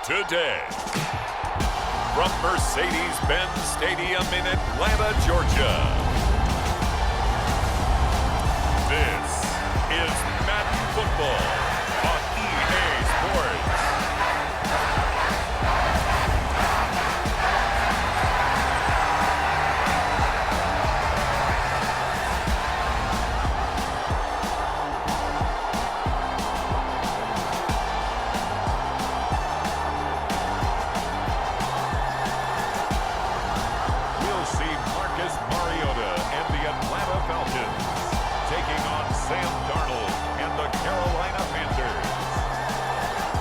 today. From Mercedes-Benz Stadium in Atlanta, Georgia. This is Madden Football on EA Sports.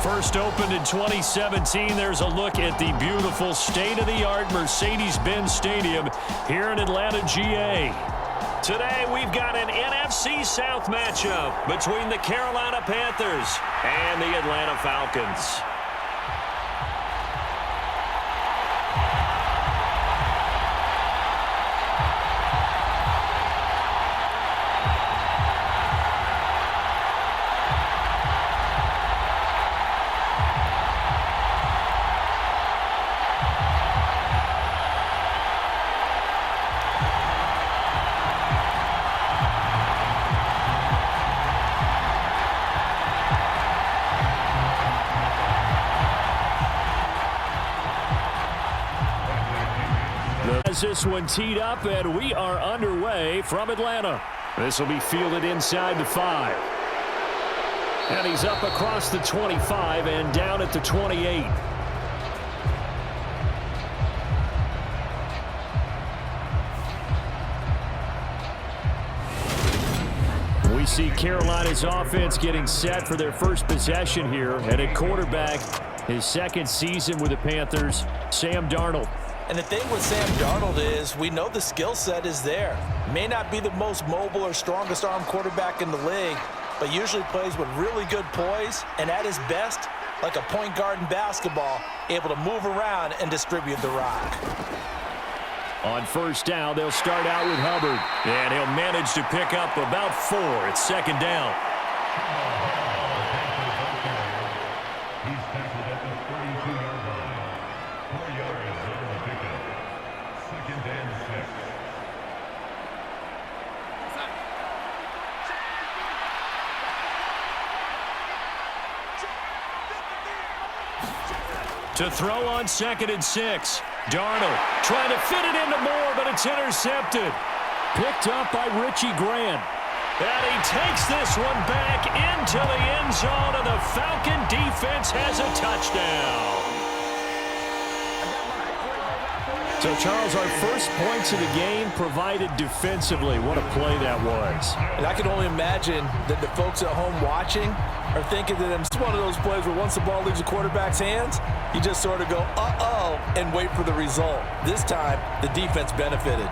First opened in 2017, there's a look at the beautiful state-of-the-art Mercedes-Benz Stadium here in Atlanta, GA. Today, we've got an NFC South matchup between the Carolina Panthers and the Atlanta Falcons. This one teed up, and we are underway from Atlanta. This will be fielded inside the 5. And he's up across the 25 and down at the 28. We see Carolina's offense getting set for their first possession here. And at quarterback, his second season with the Panthers, Sam Darnold. And the thing with Sam Darnold is we know the skill set is there. May not be the most mobile or strongest arm quarterback in the league, but usually plays with really good poise and at his best, like a point guard in basketball, able to move around and distribute the rock. On first down, they'll start out with Hubbard, and he'll manage to pick up about 4 at second down. To throw on 2nd and 6. Darnold trying to fit it into Moore, but it's intercepted. Picked up by Richie Grant. And he takes this one back into the end zone, and the Falcon defense has a touchdown. So, Charles, our first points of the game provided defensively. What a play that was. And I can only imagine that the folks at home watching are thinking that it's one of those plays where once the ball leaves the quarterback's hands, you just sort of go, uh-oh, and wait for the result. This time, the defense benefited.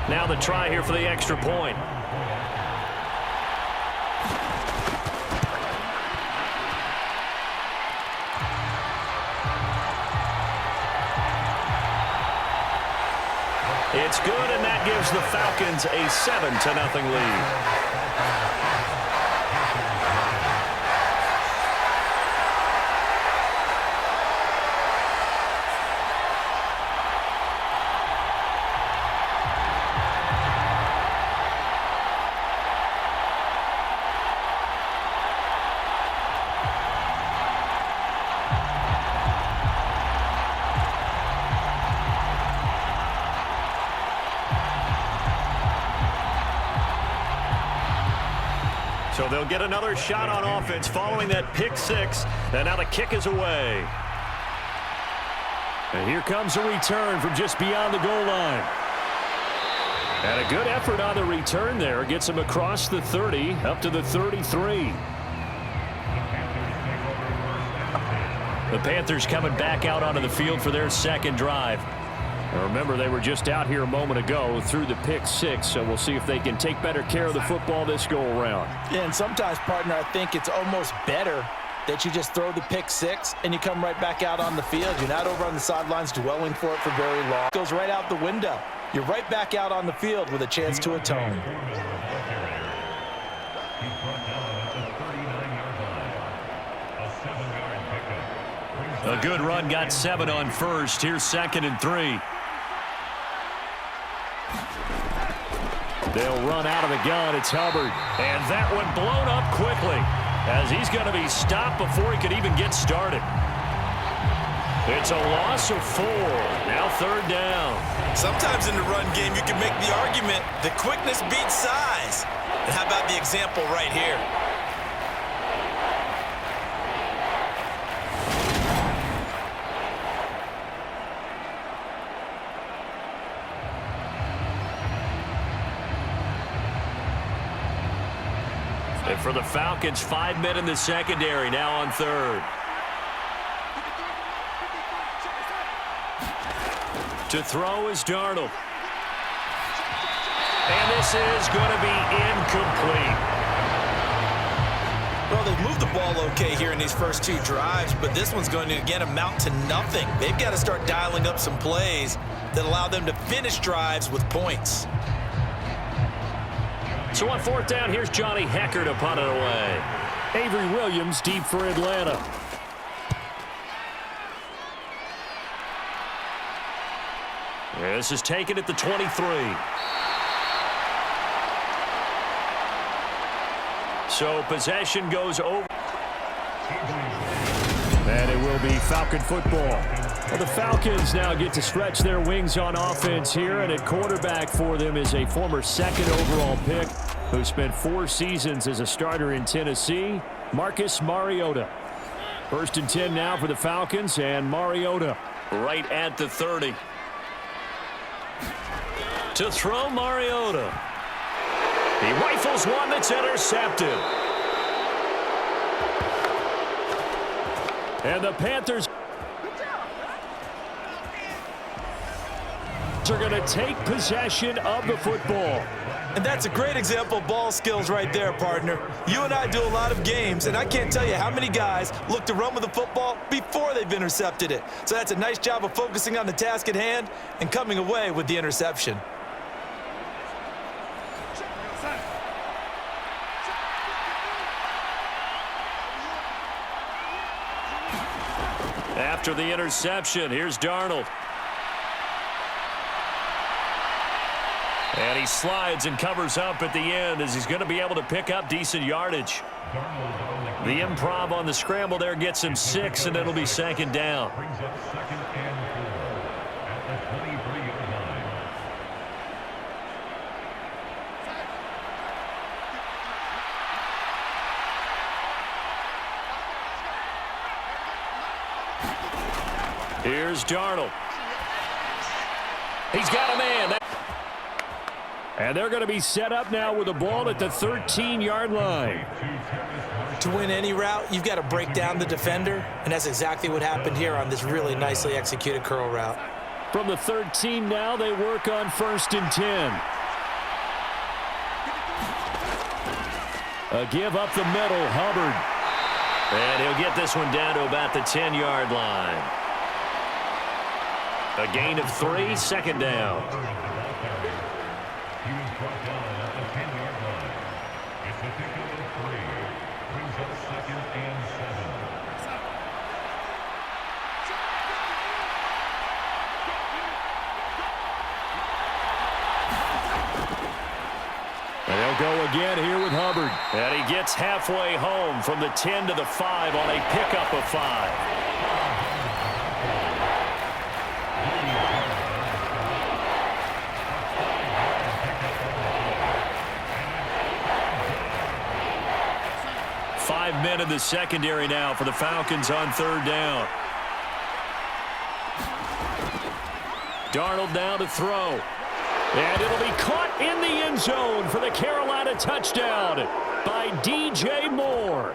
Now the try here for the extra point. It's good, and that gives the Falcons a 7-0 lead. So they'll get another shot on offense following that pick 6. And now the kick is away. And here comes a return from just beyond the goal line. And a good effort on the return there. Gets him across the 30, up to the 33. The Panthers coming back out onto the field for their second drive. Now remember, they were just out here a moment ago through the pick 6, so we'll see if they can take better care of the football this go-around. Yeah, and sometimes, partner, I think it's almost better that you just throw the pick 6 and you come right back out on the field. You're not over on the sidelines dwelling for it for very long. It goes right out the window. You're right back out on the field with a chance to atone. A good run got 7 on first. Here's 2nd and 3. They'll run out of the gun. It's Hubbard. And that one blown up quickly as he's going to be stopped before he could even get started. It's a loss of 4. Now 3rd down. Sometimes in the run game, you can make the argument that quickness beats size. And how about the example right here? And for the Falcons, 5 men in the secondary, now on 3rd. To throw is Darnold. And this is going to be incomplete. Well, they've moved the ball okay here in these first 2 drives, but this one's going to, again, amount to nothing. They've got to start dialing up some plays that allow them to finish drives with points. So on 4th down, here's Johnny Hecker to punt it away. Avery Williams deep for Atlanta. This is taken at the 23. So possession goes over. And it will be Falcon football. Well, the Falcons now get to stretch their wings on offense here, and at quarterback for them is a former 2nd overall pick who spent 4 seasons as a starter in Tennessee, Marcus Mariota. 1st and 10 now for the Falcons, and Mariota right at the 30. To throw Mariota. He rifles one that's intercepted. And the Panthers are going to take possession of the football. And that's a great example of ball skills right there, partner. You and I do a lot of games, and I can't tell you how many guys look to run with the football before they've intercepted it. So that's a nice job of focusing on the task at hand and coming away with the interception. After the interception, here's Darnold. And he slides and covers up at the end as he's going to be able to pick up decent yardage. The improv on the scramble there gets him 6, and it'll be 2nd down. Here's Darnold. He's got a man. And they're going to be set up now with the ball at the 13-yard line. To win any route, you've got to break down the defender, and that's exactly what happened here on this really nicely executed curl route. From the 13 now, they work on 1st and 10. A give up the middle, Hubbard. And he'll get this one down to about the 10-yard line. A gain of 3, 2nd down. They'll go again here with Hubbard. And he gets halfway home from the 10 to the 5 on a pickup of 5. Five men in the secondary now for the Falcons on 3rd down. Darnold now to throw. And it'll be caught in the end zone for the Carolina touchdown by DJ Moore.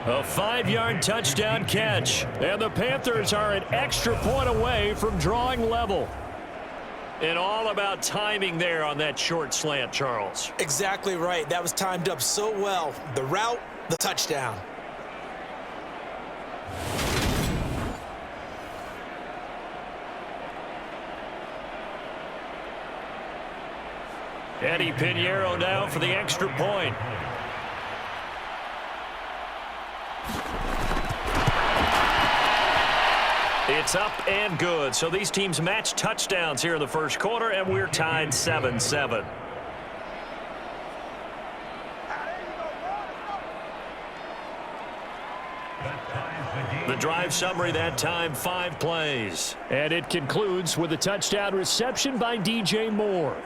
A 5-yard touchdown catch. And the Panthers are an extra point away from drawing level. And all about timing there on that short slant, Charles. Exactly right. That was timed up so well. The route, the touchdown. Eddie Pinheiro now for the extra point. It's up and good. So these teams match touchdowns here in the first quarter, and we're tied 7-7. The drive summary that time, 5 plays. And it concludes with a touchdown reception by DJ Moore.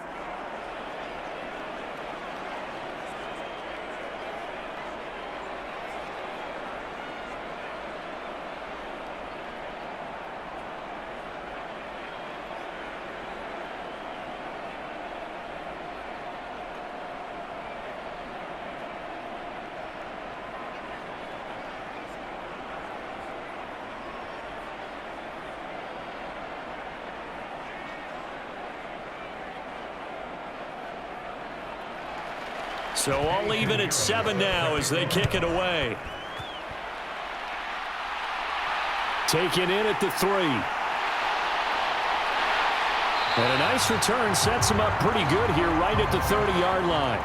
So all even at 7 now as they kick it away. Taken in at the 3. And a nice return sets him up pretty good here right at the 30-yard line.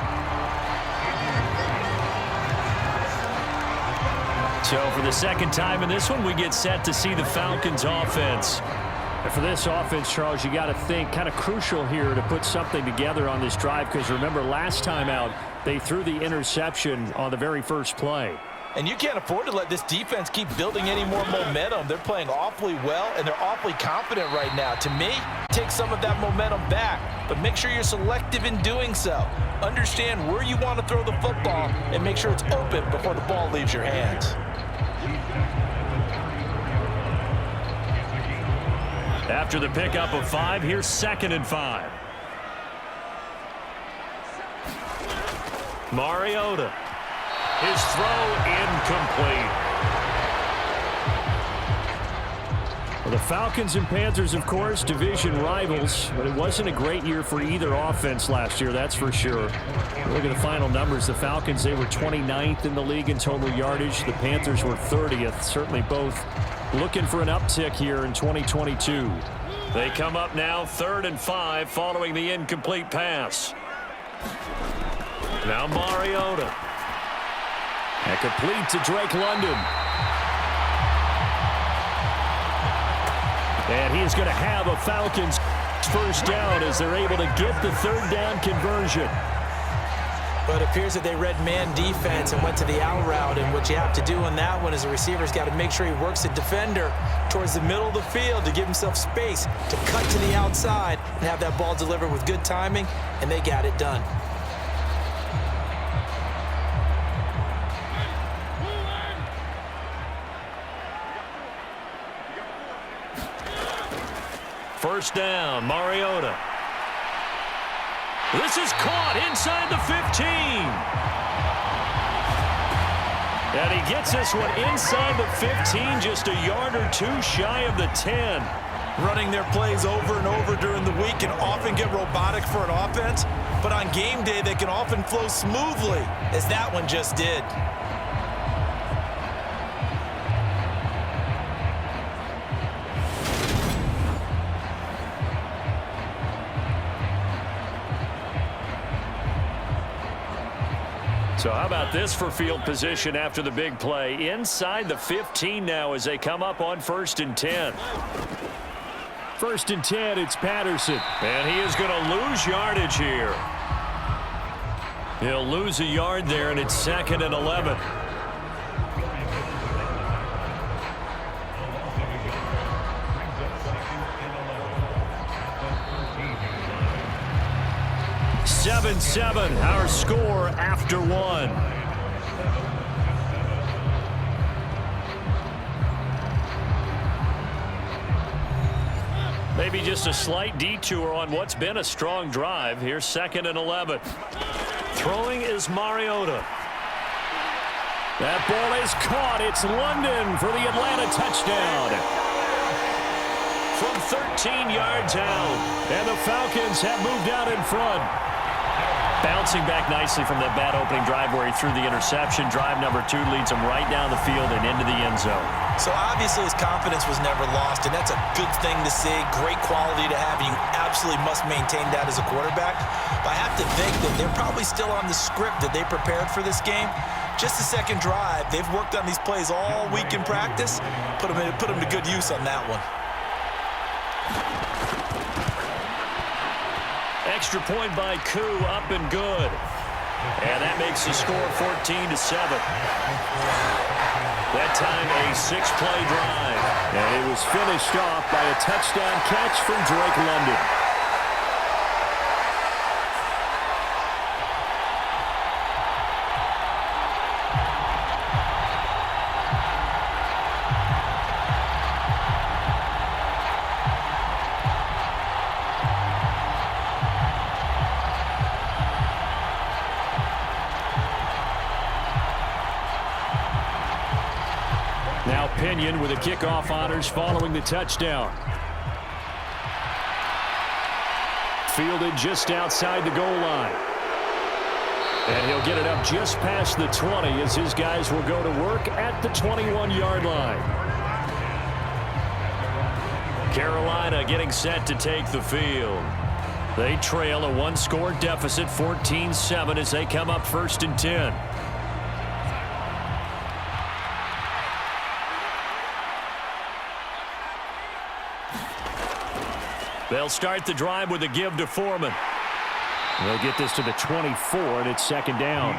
So for the second time in this one, we get set to see the Falcons offense. And for this offense, Charles, you got to think kind of crucial here to put something together on this drive, because remember last time out, they threw the interception on the very first play. And you can't afford to let this defense keep building any more momentum. They're playing awfully well, and they're awfully confident right now. To me, take some of that momentum back, but make sure you're selective in doing so. Understand where you want to throw the football and make sure it's open before the ball leaves your hands. After the pickup of 5, here's 2nd and 5. Mariota. His throw incomplete. Well, the Falcons and Panthers, of course, division rivals, but it wasn't a great year for either offense last year, that's for sure. Look at the final numbers. The Falcons, they were 29th in the league in total yardage. The Panthers were 30th. Certainly both looking for an uptick here in 2022. They come up now 3rd and 5 following the incomplete pass. Now Mariota. And complete to Drake London. And he's going to have a Falcons first down as they're able to get the 3rd down conversion. But it appears that they read man defense and went to the out route, and what you have to do in that one is the receiver's got to make sure he works the defender towards the middle of the field to give himself space to cut to the outside and have that ball delivered with good timing, and they got it done. First down, Mariota. This is caught inside the 15. And he gets this one inside the 15, just a yard or 2 shy of the 10. Running their plays over and over during the week can often get robotic for an offense, but on game day they can often flow smoothly, as that one just did. So how about this for field position after the big play? Inside the 15 now as they come up on 1st and 10. 1st and 10, it's Patterson. And he is going to lose yardage here. He'll lose a yard there, and it's 2nd and 11. Our score after 1. Maybe just a slight detour on what's been a strong drive. Here's 2nd and 11. Throwing is Mariota. That ball is caught. It's London for the Atlanta touchdown. From 13 yards out. And the Falcons have moved out in front. Bouncing back nicely from that bad opening drive where he threw the interception. Drive number 2 leads him right down the field and into the end zone. So obviously his confidence was never lost, and that's a good thing to see. Great quality to have, and you absolutely must maintain that as a quarterback. But I have to think that they're probably still on the script that they prepared for this game. Just the second drive. They've worked on these plays all week in practice. Put them to good use on that one. Extra point by Koo, up and good. And that makes the score 14-7. That time a 6-play drive. And it was finished off by a touchdown catch from Drake London. Now Pinion with the kickoff honors following the touchdown. Fielded just outside the goal line. And he'll get it up just past the 20 as his guys will go to work at the 21-yard line. Carolina getting set to take the field. They trail a one-score deficit, 14-7, as they come up 1st and 10. They'll start the drive with a give to Foreman. They'll get this to the 24, and it's 2nd down. A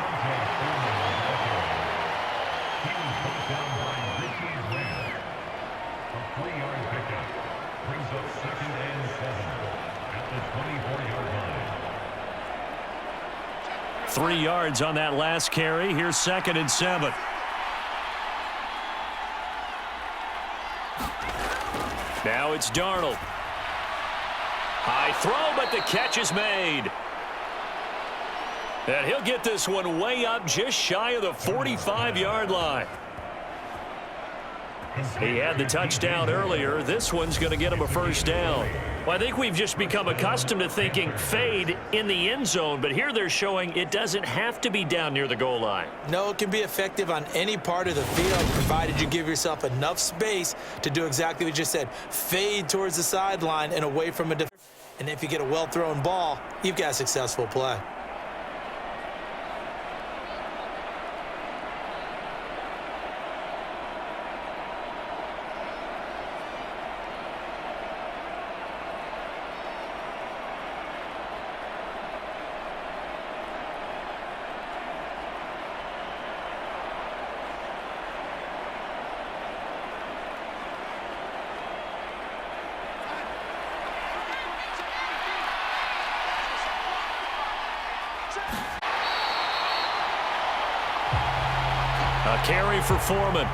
3-yard pickup brings up 2nd and 7 at the 24-yard line. 3 yards on that last carry. Here's 2nd and 7. Now it's Darnold. High throw, but the catch is made. And he'll get this one way up just shy of the 45-yard line. He had the touchdown earlier. This one's going to get him a 1st down. Well, I think we've just become accustomed to thinking fade in the end zone, but here they're showing it doesn't have to be down near the goal line. No, it can be effective on any part of the field, provided you give yourself enough space to do exactly what you just said. Fade towards the sideline and away from a defender. And if you get a well-thrown ball, you've got a successful play. A carry for Foreman.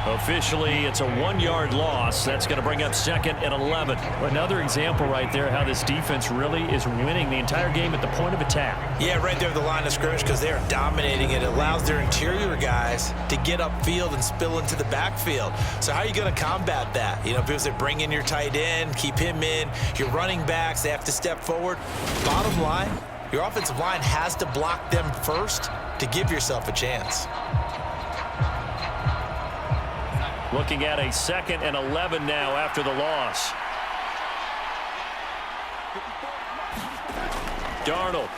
Officially, it's a 1-yard loss. That's going to bring up 2nd and 11. Another example right there how this defense really is winning the entire game at the point of attack. Yeah, right there at the line of scrimmage, because they are dominating it. It allows their interior guys to get upfield and spill into the backfield. So how are you going to combat that? You know, because they bring in your tight end, keep him in. Your running backs, they have to step forward. Bottom line, your offensive line has to block them first to give yourself a chance. Looking at a 2nd and 11 now after the loss. Darnold.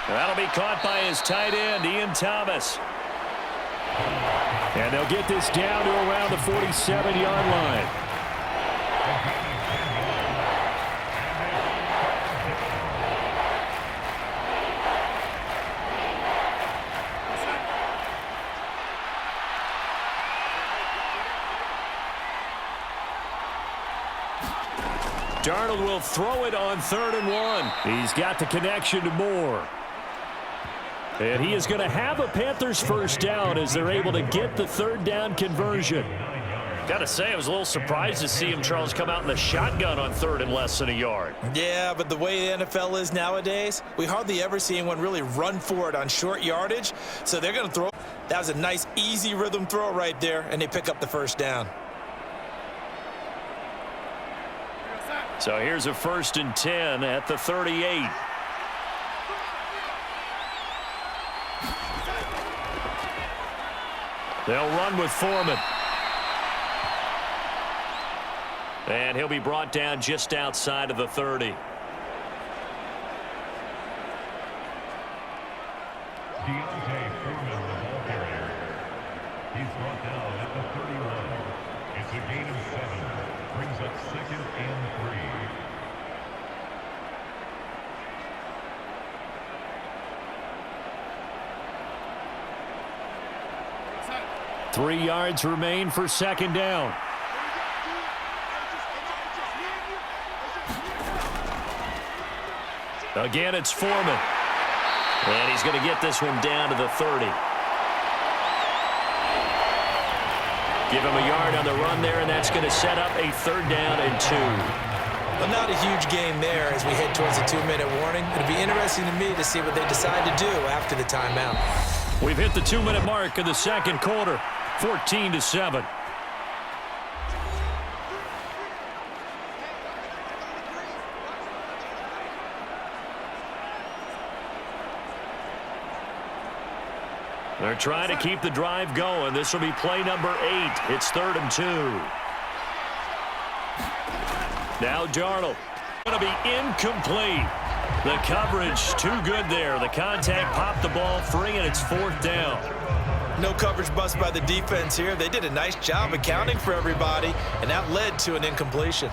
That'll be caught by his tight end, Ian Thomas. And they'll get this down to around the 47-yard line. Darnold will throw it on 3rd and 1. He's got the connection to Moore. And he is going to have a Panthers 1st down as they're able to get the 3rd down conversion. Got to say, I was a little surprised to see him, Charles, come out in the shotgun on 3rd and less than a yard. Yeah, but the way the NFL is nowadays, we hardly ever see anyone really run for it on short yardage. So they're going to throw. That was a nice, easy rhythm throw right there, and they pick up the 1st down. So here's a 1st and 10 at the 38. They'll run with Foreman. And he'll be brought down just outside of the 30. Foreman, the ball carrier. He's brought down at the 31. It's a gain of 7. Brings up 2nd and 3. 3 yards remain for 2nd down. Again, it's Foreman. And he's going to get this one down to the 30. Give him a yard on the run there, and that's going to set up a 3rd down and 2. But not a huge gain there as we head towards the 2-minute warning. It'll be interesting to me to see what they decide to do after the timeout. We've hit the 2-minute mark of the 2nd quarter, 14-7. They're trying to keep the drive going. This will be play number 8. It's 3rd and 2. Now Darnold. Going to be incomplete. The coverage too good there. The contact popped the ball free, and it's 4th down. No coverage bust by the defense here. They did a nice job accounting for everybody, and that led to an incompletion.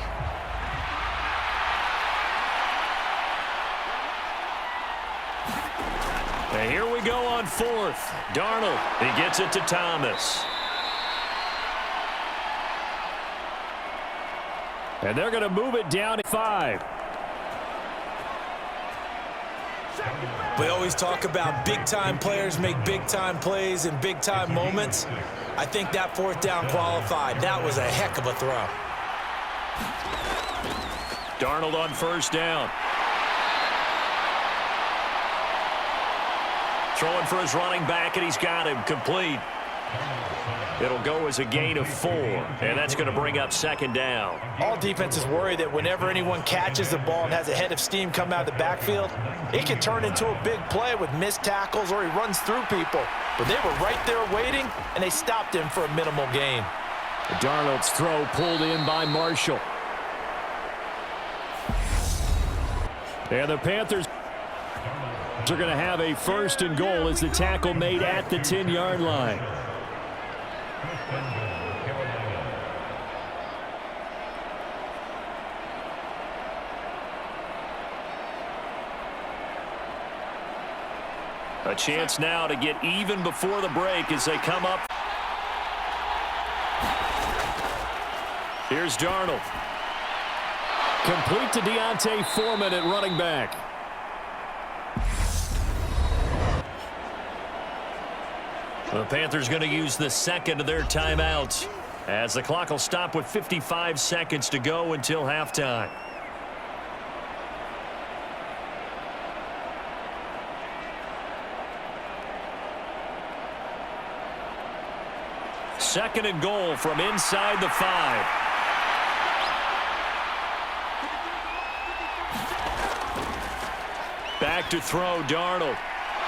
And here we go on 4th. Darnold, he gets it to Thomas. And they're going to move it down to 5. We always talk about big-time players make big-time plays in big-time moments. I think that 4th down qualified. That was a heck of a throw. Darnold on 1st down. Throwing for his running back, and he's got him complete. It'll go as a gain of 4, and that's going to bring up 2nd down. All defenses worry that whenever anyone catches the ball and has a head of steam come out of the backfield, it can turn into a big play with missed tackles or he runs through people. But they were right there waiting, and they stopped him for a minimal gain. Darnold's throw pulled in by Marshall. And the Panthers are going to have a 1st and goal as the tackle made at the 10-yard line. A chance now to get even before the break as they come up. Here's Darnold. Complete to Deontay Foreman at running back. The Panthers going to use the 2nd of their timeouts as the clock will stop with 55 seconds to go until halftime. Second and goal from inside the 5. Back to throw, Darnold.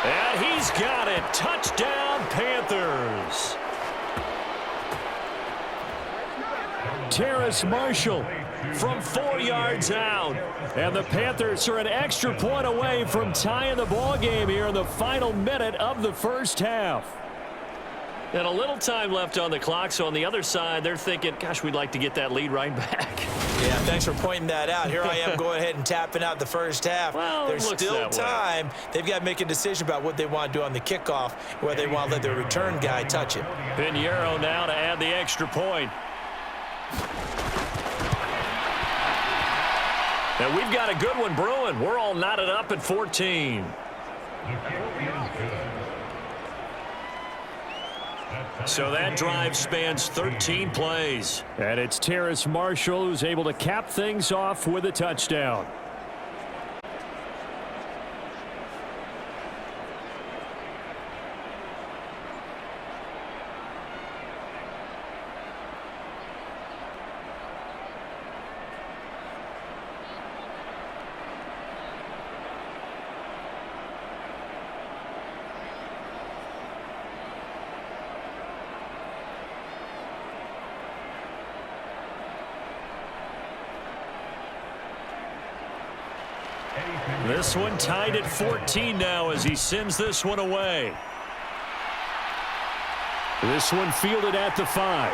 And he's got it. Touchdown, Panthers. Terrace Marshall from 4 yards out. And the Panthers are an extra point away from tying the ball game here in the final minute of the 1st half. And a little time left on the clock, so on the other side, they're thinking, gosh, we'd like to get that lead right back. Yeah, thanks for pointing that out. Here I am going ahead and tapping out the 1st half. Well, there's still time. They've got to make a decision about what they want to do on the kickoff, whether they want to let their return guy touch it. Pinheiro now to add the extra point. And we've got a good one brewing. We're all knotted up at 14. So that drive spans 13 plays. And it's Terrace Marshall who's able to cap things off with a touchdown. This one tied at 14 now as he sends this one away. This one fielded at the 5.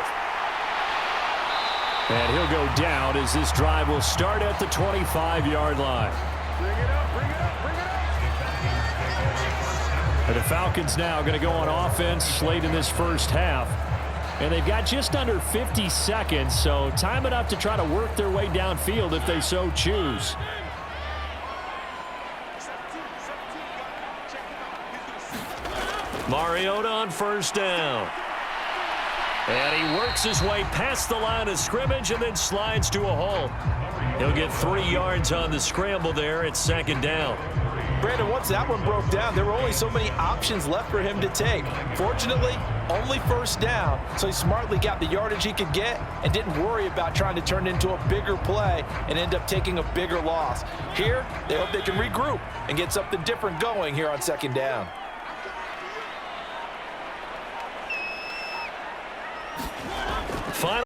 And he'll go down as this drive will start at the 25-yard line. Bring it up, bring it up, bring it up. And the Falcons now going to go on offense late in this first half. And they've got just under 50 seconds, so time enough to try to work their way downfield if they so choose. Mariota on first down. And he works his way past the line of scrimmage and then slides to a hole. He'll get 3 yards on the scramble there at second down. Brandon, once that one broke down, there were only so many options left for him to take. Fortunately, only first down, so he smartly got the yardage he could get and didn't worry about trying to turn it into a bigger play and end up taking a bigger loss. Here, they hope they can regroup and get something different going here on second down. Final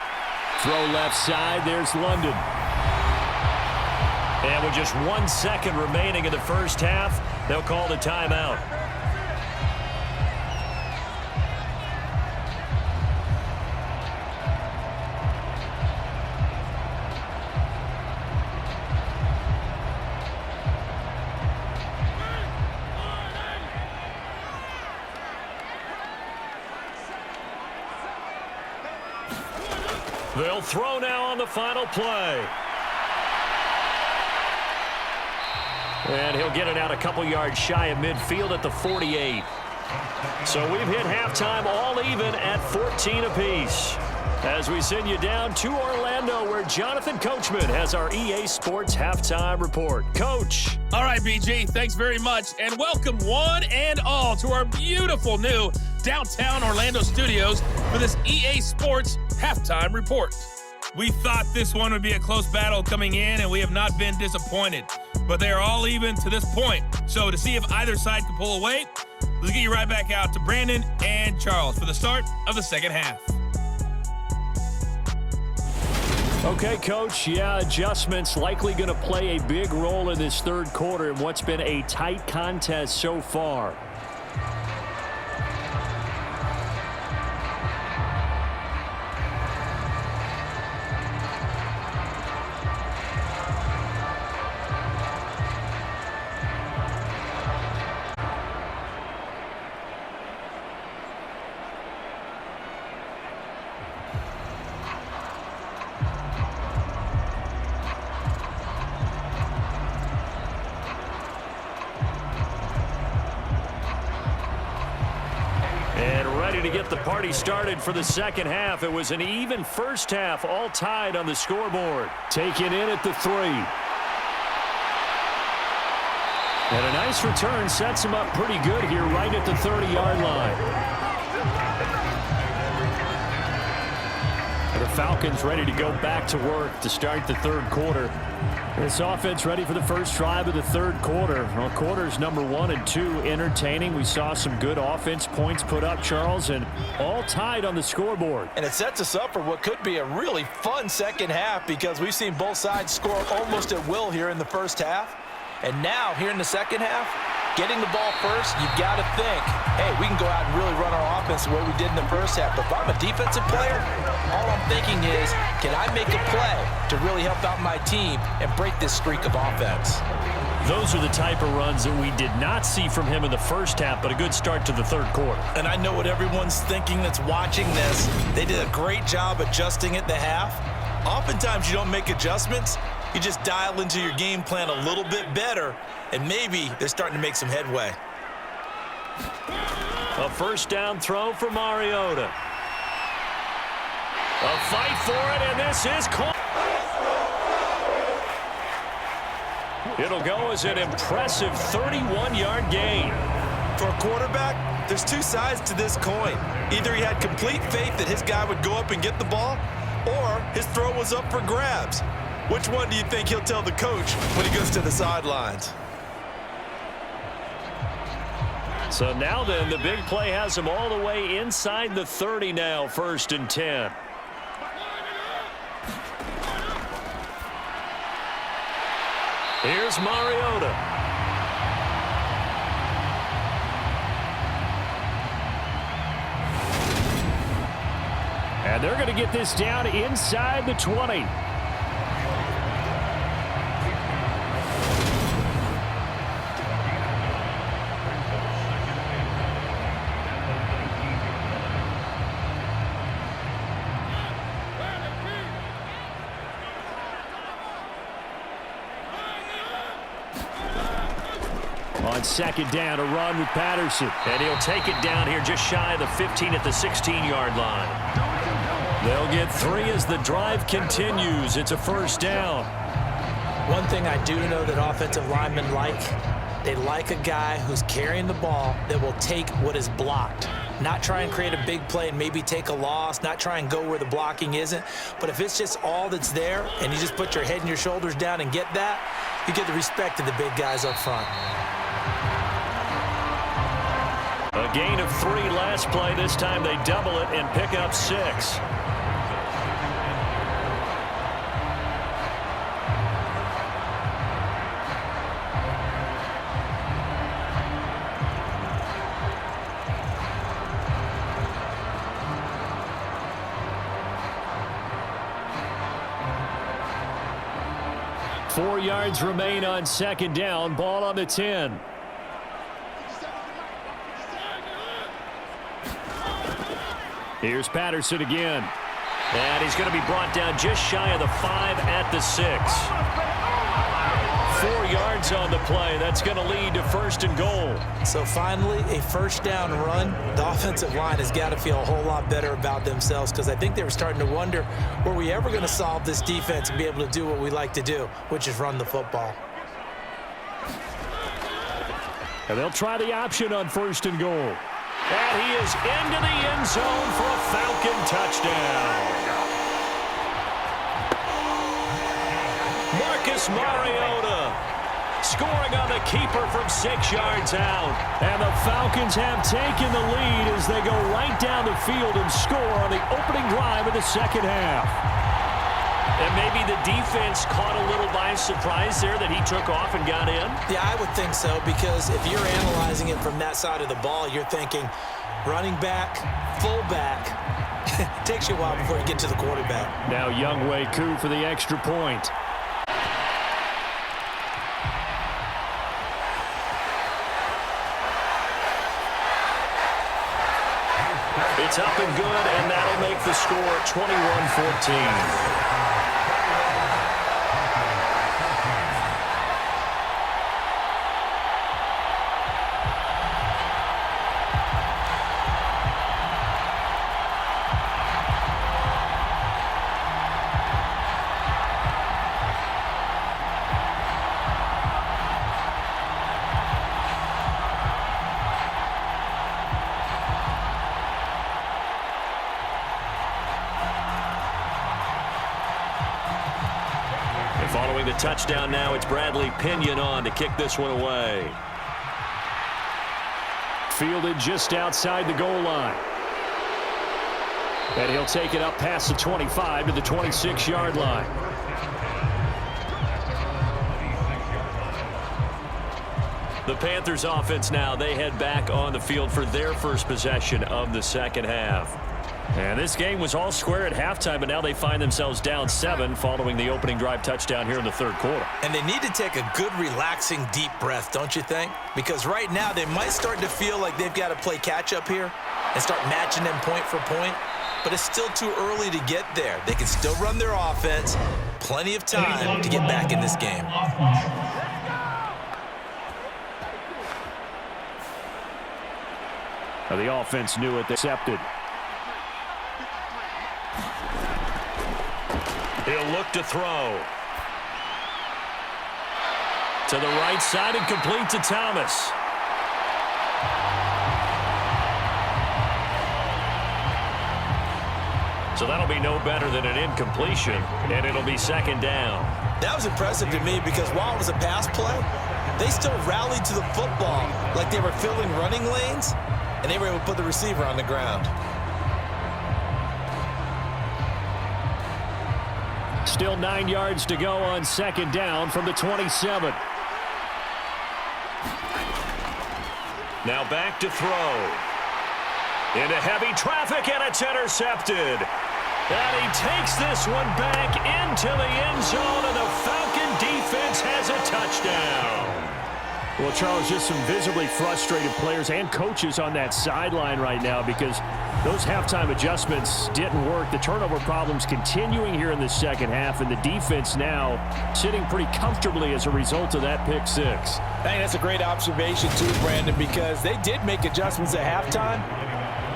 throw left side. There's London. And with just 1 second remaining in the first half, they'll call the timeout. They'll throw now on the final play. And he'll get it out a couple yards shy of midfield at the 48. So we've hit halftime all even at 14 apiece. As we send you down to Orlando, where Jonathan Coachman has our EA Sports Halftime Report. Coach. All right, BG, thanks very much. And welcome one and all to our beautiful new downtown Orlando studios for this EA Sports Halftime Report. We thought this one would be a close battle coming in, and we have not been disappointed. But they are all even to this point. So to see if either side can pull away, let's get you right back out to Brandon and Charles for the start of the second half. Okay, Coach. Yeah, adjustments likely going to play a big role in this third quarter in what's been a tight contest so far. To get the party started for the second half. It was an even first half, all tied on the scoreboard. Taken in at the 3. And a nice return sets him up pretty good here right at the 30-yard line. And the Falcons ready to go back to work to start the third quarter. This offense ready for the first drive of the third quarter. Well, quarters number 1 and 2 entertaining. We saw some good offense points put up, Charles, and all tied on the scoreboard. And it sets us up for what could be a really fun second half because we've seen both sides score almost at will here in the first half. And now, here in the second half, getting the ball first, you've got to think, hey, we can go out and really run our offense the way we did in the first half. But if I'm a defensive player, all I'm thinking is, can I make a play to really help out my team and break this streak of offense? Those are the type of runs that we did not see from him in the first half, but a good start to the third quarter. And I know what everyone's thinking that's watching this. They did a great job adjusting at the half. Oftentimes you don't make adjustments. You just dial into your game plan a little bit better, and maybe they're starting to make some headway. A first down throw for Mariota. A fight for it, and this is caught. It'll go as an impressive 31-yard gain. For a quarterback, there's two sides to this coin. Either he had complete faith that his guy would go up and get the ball, or his throw was up for grabs. Which one do you think he'll tell the coach when he goes to the sidelines? So now then, the big play has him all the way inside the 30 now, 1st and 10. Here's Mariota. And they're going to get this down inside the 20. On second down, a run with Patterson. And he'll take it down here just shy of the 15 at the 16-yard line. They'll get 3 as the drive continues. It's a first down. One thing I do know that offensive linemen like, they like a guy who's carrying the ball that will take what is blocked. Not try and create a big play and maybe take a loss, not try and go where the blocking isn't. But if it's just all that's there and you just put your head and your shoulders down and get that, you get the respect of the big guys up front. A gain of 3 last play. This time they double it and pick up 6. Four yards remain on second down. Ball on the 10. Here's Patterson again. And he's going to be brought down just shy of the 5 at the 6. 4 yards on the play. That's going to lead to first and goal. So finally, a first down run. The offensive line has got to feel a whole lot better about themselves because I think they were starting to wonder, were we ever going to solve this defense and be able to do what we like to do, which is run the football. And they'll try the option on first and goal. And he is into the end zone for a Falcon touchdown. Marcus Mariota scoring on the keeper from 6 yards out. And the Falcons have taken the lead as they go right down the field and score on the opening drive of the second half. And maybe the defense caught a little by surprise there that he took off and got in? Yeah, I would think so, because if you're analyzing it from that side of the ball, you're thinking running back, fullback. It takes you a while before you get to the quarterback. Now Younghoe Koo for the extra point. It's up and good, and that'll make the score 21-14. Following the touchdown now, it's Bradley Pinion on to kick this one away. Fielded just outside the goal line. And he'll take it up past the 25 to the 26-yard line. The Panthers offense now, they head back on the field for their first possession of the second half. And this game was all square at halftime, but now they find themselves down 7 following the opening drive touchdown here in the third quarter. And they need to take a good, relaxing, deep breath, don't you think? Because right now they might start to feel like they've got to play catch-up here and start matching them point for point. But it's still too early to get there. They can still run their offense. Plenty of time to get back in this game. Now the offense knew it. They accepted. He'll look to throw. To the right side and complete to Thomas. So that'll be no better than an incompletion, and it'll be second down. That was impressive to me because while it was a pass play, they still rallied to the football like they were filling running lanes, and they were able to put the receiver on the ground. Still 9 yards to go on second down from the 27. Now back to throw. Into heavy traffic, and it's intercepted. And he takes this one back into the end zone, and the Falcon defense has a touchdown. Well, Charles, just some visibly frustrated players and coaches on that sideline right now because those halftime adjustments didn't work. The turnover problems continuing here in the second half, and the defense now sitting pretty comfortably as a result of that pick six. I think that's a great observation too, Brandon, because they did make adjustments at halftime.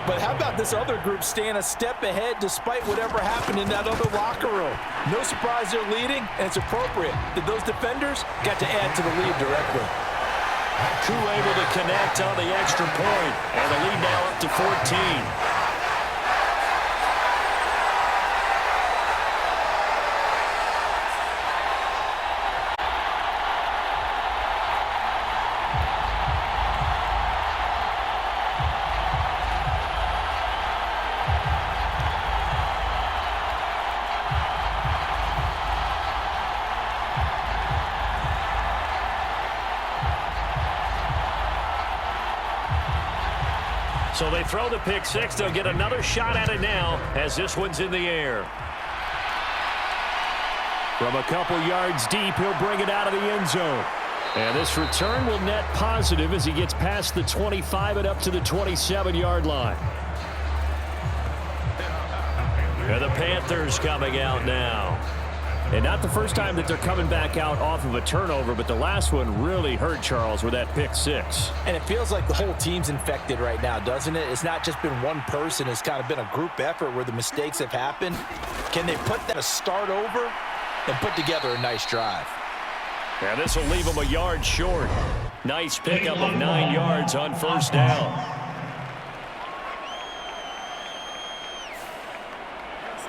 But how about this other group staying a step ahead despite whatever happened in that other locker room? No surprise they're leading, and it's appropriate that those defenders got to add to the lead directly. Crew able to connect on the extra point, and the lead now up to 14. So they throw the pick six. They'll get another shot at it now as this one's in the air. From a couple yards deep, he'll bring it out of the end zone. And this return will net positive as he gets past the 25 and up to the 27-yard line. And the Panthers coming out now. And not the first time that they're coming back out off of a turnover, but the last one really hurt Charles with that pick six. And it feels like the whole team's infected right now, doesn't it? It's not just been one person. It's kind of been a group effort where the mistakes have happened. Can they put that a start over and put together a nice drive? Yeah, this will leave them a yard short. Nice pickup of 9 yards on first down.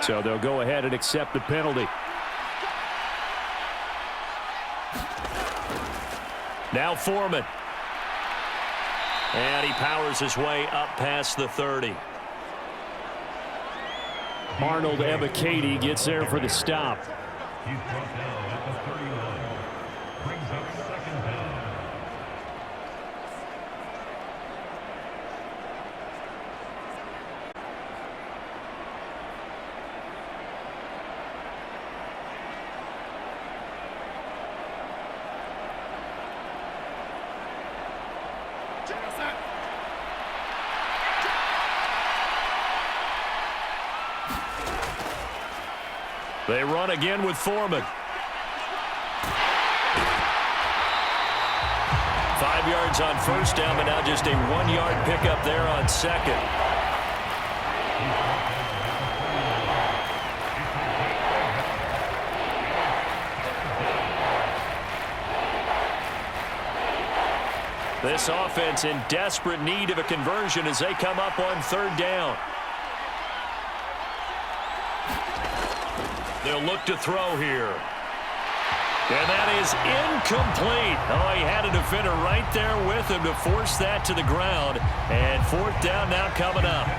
So they'll go ahead and accept the penalty. Now Foreman. And he powers his way up past the 30. Arnold Ebiketie gets there for the stop. He's brought down at the 31. Brings up second down. They run again with Foreman. 5 yards on first down, but now just a 1-yard pickup there on second. This offense in desperate need of a conversion as they come up on third down. They'll look to throw here. And that is incomplete. Oh, he had a defender right there with him to force that to the ground. And fourth down now coming up.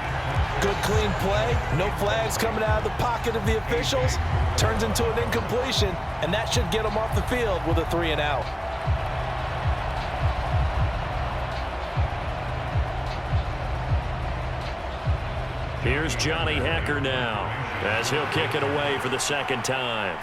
Good clean play. No flags coming out of the pocket of the officials. Turns into an incompletion, and that should get them off the field with a 3 and out. Here's Johnny Hecker now as he'll kick it away for the second time.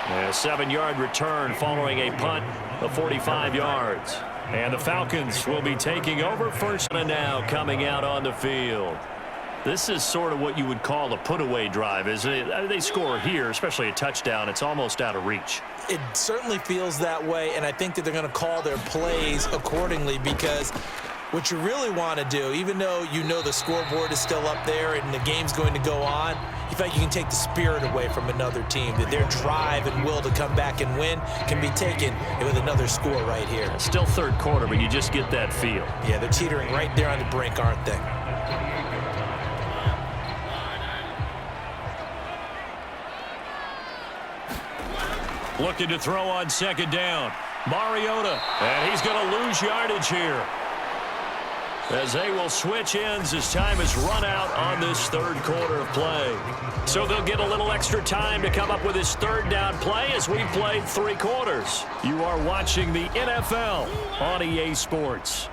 A 7-yard return following a punt of 45 yards. And the Falcons will be taking over first and now coming out on the field. This is sort of what you would call a put-away drive, isn't it? They score here, especially a touchdown. It's almost out of reach. It certainly feels that way, and I think that they're going to call their plays accordingly because what you really want to do, even though you know the scoreboard is still up there and the game's going to go on, you feel like you can take the spirit away from another team, that their drive and will to come back and win can be taken with another score right here. It's still third quarter, but you just get that feel. Yeah, they're teetering right there on the brink, aren't they? Looking to throw on second down. Mariota, and he's going to lose yardage here. as they will switch ends as time has run out on this third quarter of play. So they'll get a little extra time to come up with this third down play as we've played 3 quarters. You are watching the NFL on EA Sports.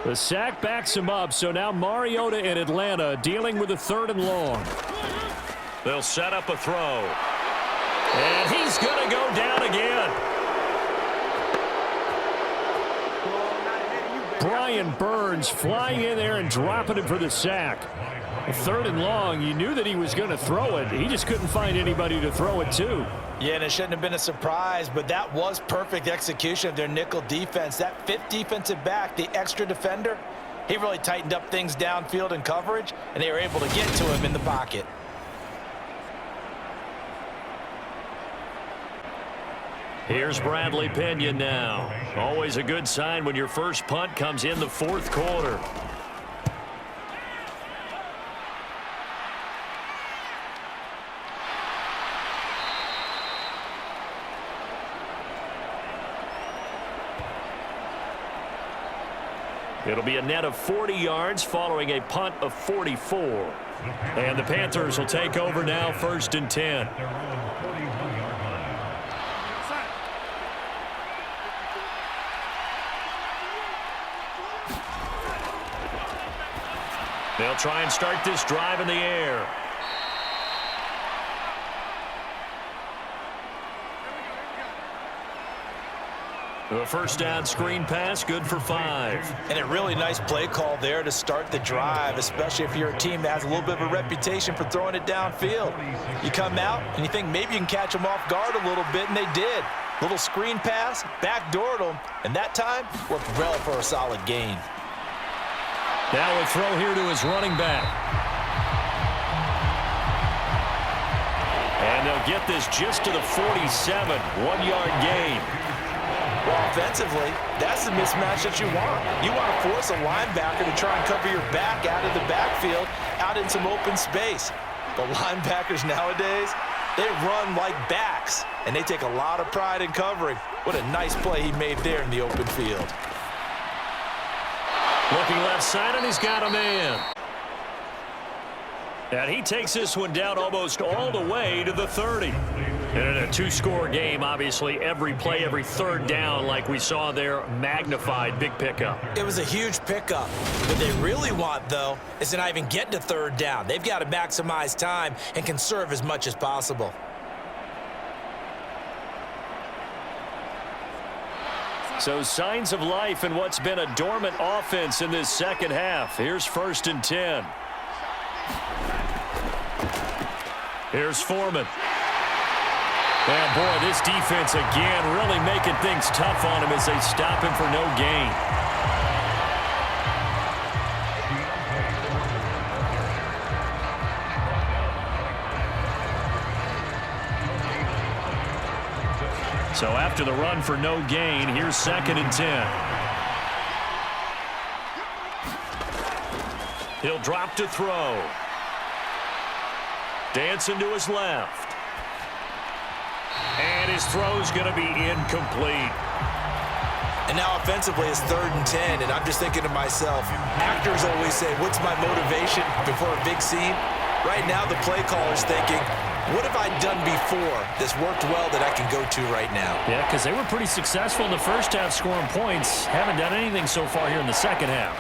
The sack backs him up, so now Mariota in Atlanta dealing with a 3rd and long. They'll set up a throw. And he's going to go down again. Brian Burns flying in there and dropping it for the sack. 3rd and long, you knew that he was going to throw it. He just couldn't find anybody to throw it to. Yeah, and it shouldn't have been a surprise, but that was perfect execution of their nickel defense. That 5th defensive back, the extra defender, he really tightened up things downfield in coverage, and they were able to get to him in the pocket. Here's Bradley Pinion now. Always a good sign when your first punt comes in the 4th quarter. It'll be a net of 40 yards following a punt of 44. And the Panthers will take over now, 1st and 10. They'll try and start this drive in the air. A first down screen pass, good for 5. And a really nice play call there to start the drive, especially if you're a team that has a little bit of a reputation for throwing it downfield. You come out and you think maybe you can catch them off guard a little bit, and they did. Little screen pass, backdoored them, and that time worked well for a solid gain. Now a throw here to his running back. And they'll get this just to the 47, 1-yard gain. Well, offensively, that's the mismatch that you want. You want to force a linebacker to try and cover your back out of the backfield, out in some open space. But linebackers nowadays, they run like backs, and they take a lot of pride in covering. What a nice play he made there in the open field. Looking left side, and he's got a man. And he takes this one down almost all the way to the 30. And in a 2-score game, obviously, every play, every 3rd down, like we saw there, magnified, big pickup. It was a huge pickup. What they really want, though, is to not even get to 3rd down. They've got to maximize time and conserve as much as possible. So signs of life in what's been a dormant offense in this second half. Here's 1st and 10. Here's Foreman. And boy, this defense again really making things tough on him as they stop him for no gain. So after the run for no gain, here's 2nd and 10. He'll drop to throw. Dancing to his left. And his throw's going to be incomplete. And now offensively it's 3rd and 10, and I'm just thinking to myself, actors always say, what's my motivation before a big scene? Right now the play caller's thinking, what have I done before that's worked well that I can go to right now? Yeah, because they were pretty successful in the first half scoring points. Haven't done anything so far here in the second half.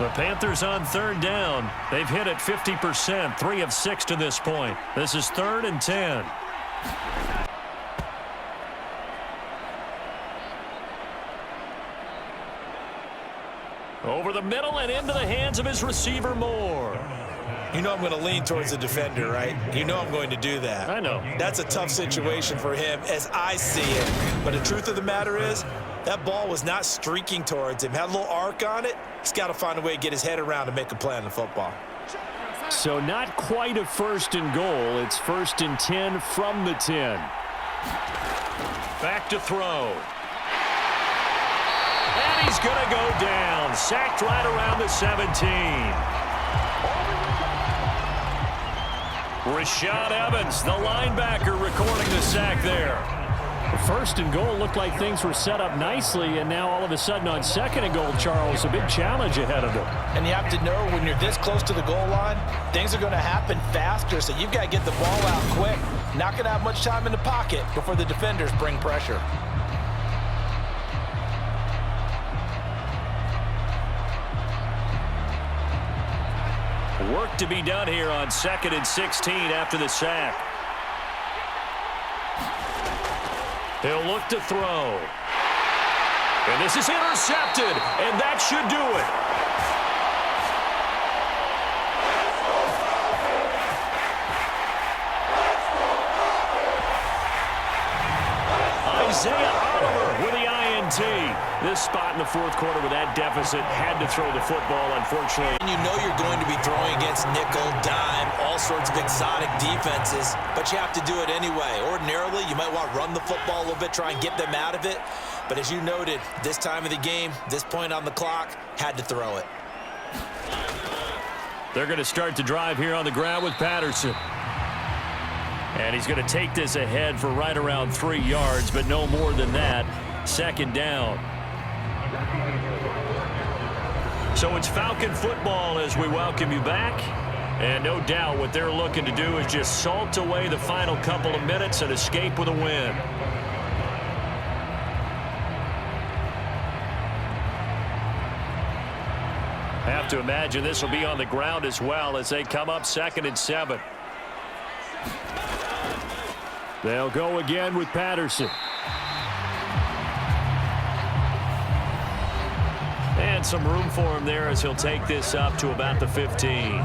The Panthers on 3rd down. They've hit it 50%, 3 of 6 to this point. This is 3rd and 10. Over the middle and into the hands of his receiver, Moore. You know I'm going to lean towards the defender, right? You know I'm going to do that. I know. That's a tough situation for him as I see it. But the truth of the matter is, that ball was not streaking towards him. Had a little arc on it. He's got to find a way to get his head around to make a play on the football. So not quite a 1st and goal. It's 1st and 10 from the 10. Back to throw. And he's going to go down. Sacked right around the 17. Rashad Evans, the linebacker, recording the sack there. first and goal, looked like things were set up nicely, and now all of a sudden on second and goal, Charles, a big challenge ahead of them. And you have to know when you're this close to the goal line, things are going to happen faster, so you've got to get the ball out quick. Not going to have much time in the pocket before the defenders bring pressure. Work to be done here on 2nd and 16 after the sack. He'll look to throw. And this is intercepted, and that should do it. Isaiah Oliver with the INT. This spot in the fourth quarter with that deficit had to throw the football, unfortunately. And you know you're going to be throwing against nickel, dime, all sorts of exotic defenses, but you have to do it anyway. Ordinarily, you might want to run the football a little bit, try and get them out of it. But as you noted, this time of the game, this point on the clock, had to throw it. They're going to start the drive here on the ground with Patterson. And he's going to take this ahead for right around 3 yards, but no more than that. Second down. So it's Falcon football as we welcome you back. And no doubt what they're looking to do is just salt away the final couple of minutes and escape with a win. Have to imagine this will be on the ground as well as they come up 2nd and 7. They'll go again with Patterson. And some room for him there as he'll take this up to about the 15.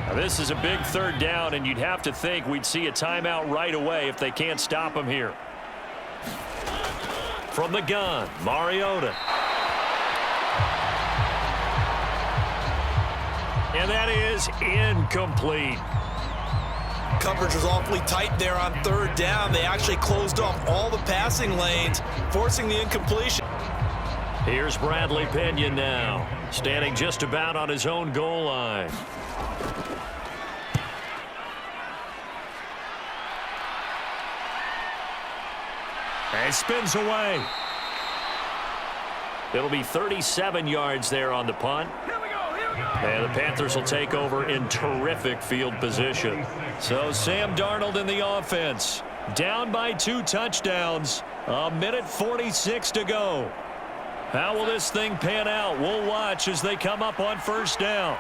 Now this is a big third down, and you'd have to think we'd see a timeout right away if they can't stop him here. From the gun, Mariota. And that is incomplete. Coverage was awfully tight there on third down. They actually closed off all the passing lanes, forcing the incompletion. Here's Bradley Pinion now, standing just about on his own goal line. And spins away. It'll be 37 yards there on the punt. And the Panthers will take over in terrific field position. So Sam Darnold in the offense. Down by 2 touchdowns. 1:46 to go. How will this thing pan out? We'll watch as they come up on first down.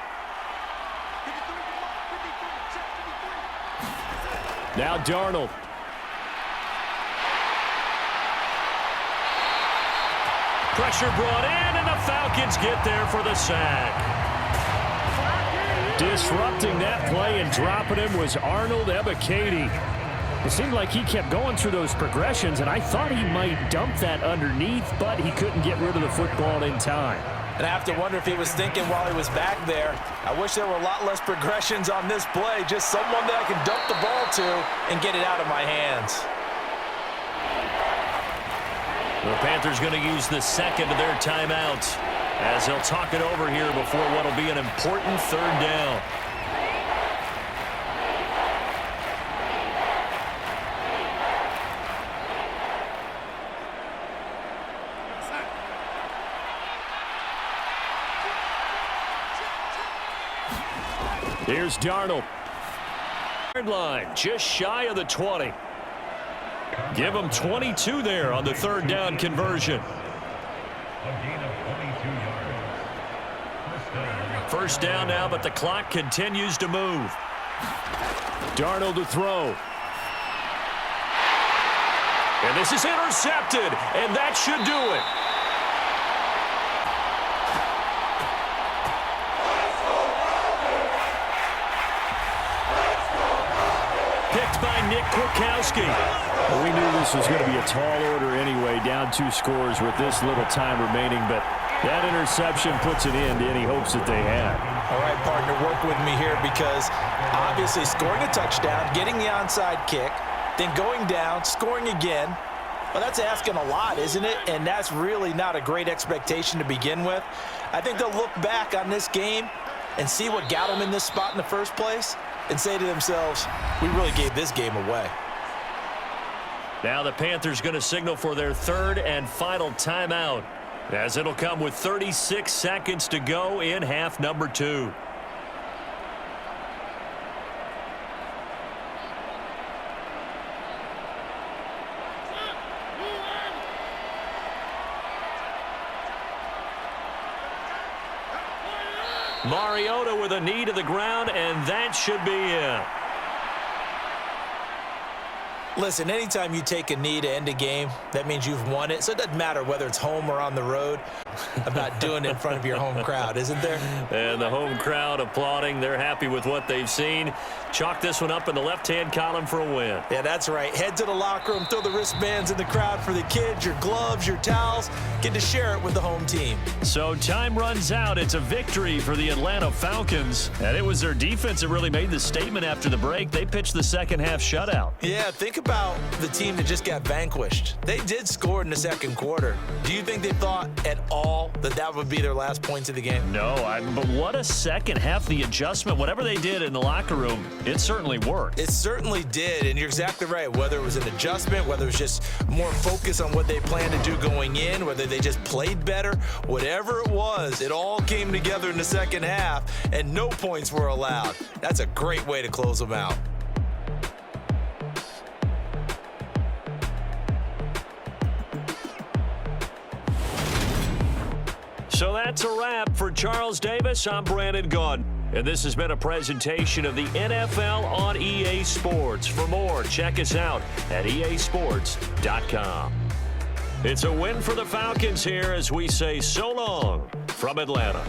Now Darnold. Pressure brought in, and the Falcons get there for the sack. Disrupting that play and dropping him was Arnold Ebiketie. It seemed like he kept going through those progressions, and I thought he might dump that underneath, but he couldn't get rid of the football in time. And I have to wonder if he was thinking while he was back there, I wish there were a lot less progressions on this play, just someone that I can dump the ball to and get it out of my hands. The Panthers going to use the second of their timeouts as they'll talk it over here before what will be an important third down. Here's Darnold. Line just shy of the 20. Give him 22 there on the third down conversion. First down now, but the clock continues to move. Darnold to throw. And this is intercepted, and that should do it. Picked by Nick Kwiatkowski. Well, we knew this was going to be a tall order anyway, down 2 scores with this little time remaining, but that interception puts an end to any hopes that they had. All right, partner, work with me here because obviously scoring a touchdown, getting the onside kick, then going down, scoring again, Well, that's asking a lot, isn't it? And that's really not a great expectation to begin with. I think they'll look back on this game and see what got them in this spot in the first place and say to themselves, we really gave this game away. Now the Panthers going to signal for their third and final timeout, as it'll come with 36 seconds to go in half number 2. Mariota with a knee to the ground, and that should be it. Listen, anytime you take a knee to end a game, that means you've won it. So it doesn't matter whether it's home or on the road. I'm not doing it in front of your home crowd, isn't there? And the home crowd applauding. They're happy with what they've seen. Chalk this one up in the left-hand column for a win. Yeah, that's right. Head to the locker room, throw the wristbands in the crowd for the kids, your gloves, your towels. Get to share it with the home team. So time runs out. It's a victory for the Atlanta Falcons. And it was their defense that really made the statement after the break. They pitched the second half shutout. Yeah, think about the team that just got vanquished. They did score in the second quarter. Do you think they thought at all that that would be their last points of the game? No, but what a second half. The adjustment, whatever they did in the locker room, it certainly worked. It certainly did, and you're exactly right. Whether it was an adjustment, whether it was just more focus on what they planned to do going in, whether they just played better, whatever it was, it all came together in the second half, and no points were allowed. That's a great way to close them out. So that's a wrap. For Charles Davis, I'm Brandon Gaudin. And this has been a presentation of the NFL on EA Sports. For more, check us out at easports.com. It's a win for the Falcons here as we say so long from Atlanta.